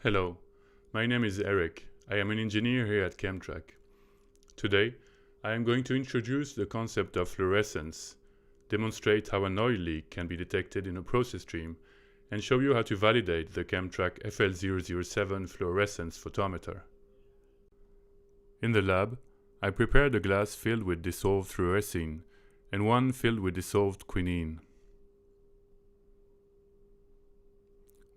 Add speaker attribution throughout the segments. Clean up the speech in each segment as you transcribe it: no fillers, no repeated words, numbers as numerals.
Speaker 1: Hello, my name is Eric. I am an engineer here at Kemtrak. Today, I am going to introduce the concept of fluorescence, demonstrate how an oil leak can be detected in a process stream, and show you how to validate the Kemtrak FL007 fluorescence photometer. In the lab, I prepared a glass filled with dissolved fluorescein and one filled with dissolved quinine.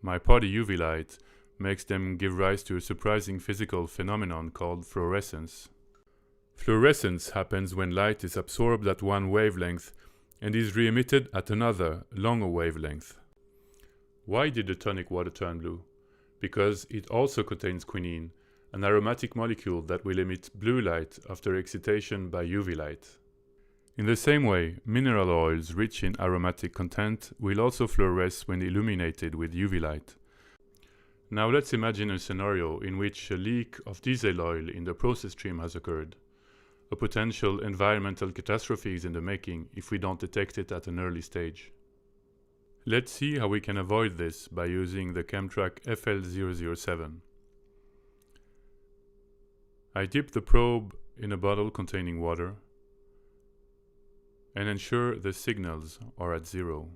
Speaker 1: My potty UV light makes them give rise to a surprising physical phenomenon called fluorescence. Fluorescence happens when light is absorbed at one wavelength and is re-emitted at another, longer wavelength. Why did the tonic water turn blue? Because it also contains quinine, an aromatic molecule that will emit blue light after excitation by UV light. In the same way, mineral oils rich in aromatic content will also fluoresce when illuminated with UV light. Now let's imagine a scenario in which a leak of diesel oil in the process stream has occurred. A potential environmental catastrophe is in the making if we don't detect it at an early stage. Let's see how we can avoid this by using the Kemtrak FL007. I dip the probe in a bottle containing water and ensure the signals are at 0.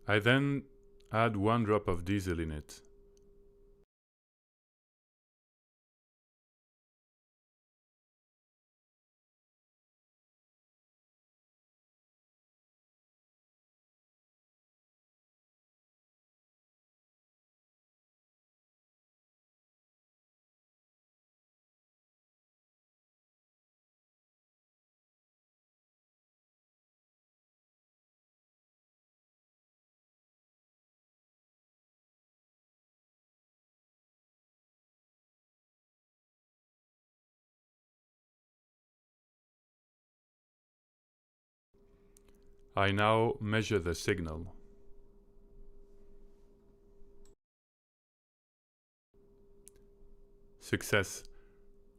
Speaker 1: I then add 1 drop of diesel in it. I now measure the signal. Success!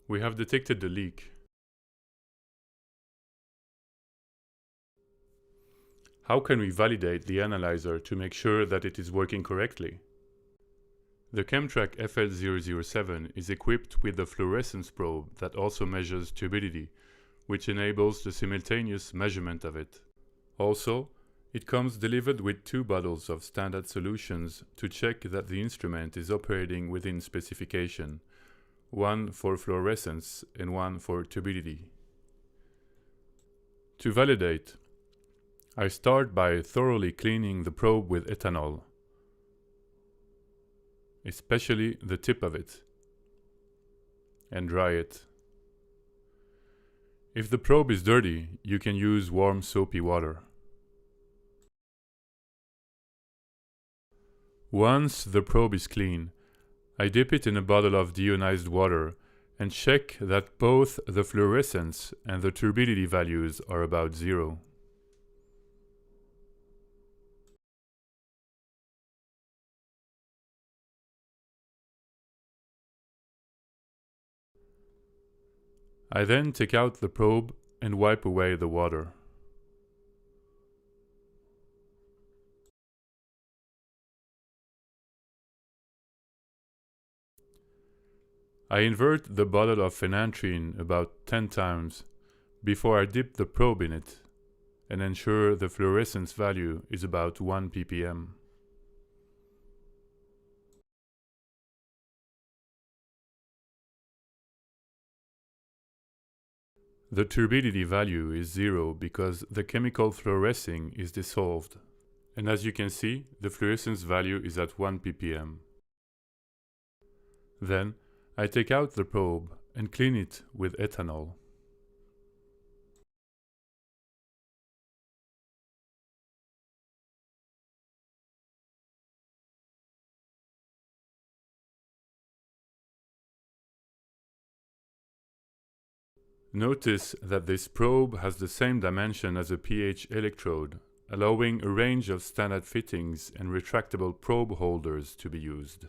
Speaker 1: We have detected the leak. How can we validate the analyzer to make sure that it is working correctly? The Kemtrak FL007 is equipped with a fluorescence probe that also measures turbidity, which enables the simultaneous measurement of it. Also, it comes delivered with 2 bottles of standard solutions to check that the instrument is operating within specification, one for fluorescence and one for turbidity. To validate, I start by thoroughly cleaning the probe with ethanol, especially the tip of it, and dry it. If the probe is dirty, you can use warm soapy water. Once the probe is clean, I dip it in a bottle of deionized water and check that both the fluorescence and the turbidity values are about 0. I then take out the probe and wipe away the water. I invert the bottle of phenanthrene about 10 times before I dip the probe in it and ensure the fluorescence value is about 1 ppm. The turbidity value is 0 because the chemical fluorescing is dissolved. And as you can see, the fluorescence value is at 1 ppm. Then, I take out the probe and clean it with ethanol. Notice that this probe has the same dimension as a pH electrode, allowing a range of standard fittings and retractable probe holders to be used.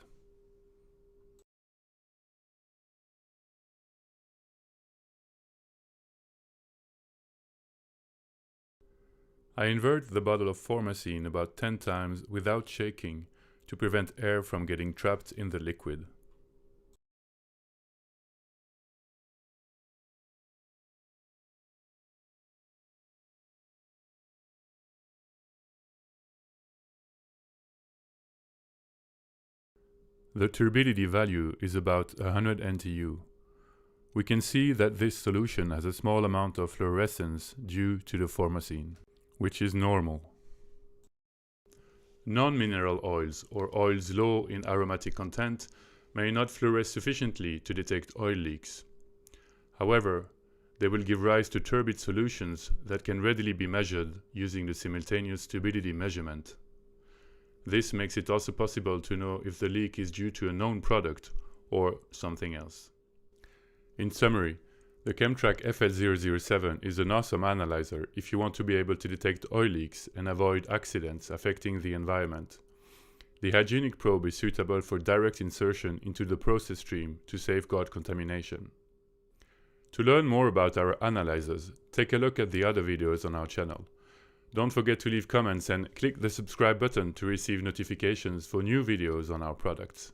Speaker 1: I invert the bottle of formacine about 10 times without shaking to prevent air from getting trapped in the liquid. The turbidity value is about 100 NTU. We can see that this solution has a small amount of fluorescence due to the formacine, which is normal. Non-mineral oils, or oils low in aromatic content, may not fluoresce sufficiently to detect oil leaks. However, they will give rise to turbid solutions that can readily be measured using the simultaneous turbidity measurement. This makes it also possible to know if the leak is due to a known product or something else. In summary, the Kemtrak FL007 is an awesome analyzer if you want to be able to detect oil leaks and avoid accidents affecting the environment. The hygienic probe is suitable for direct insertion into the process stream to safeguard contamination. To learn more about our analyzers, take a look at the other videos on our channel. Don't forget to leave comments and click the subscribe button to receive notifications for new videos on our products.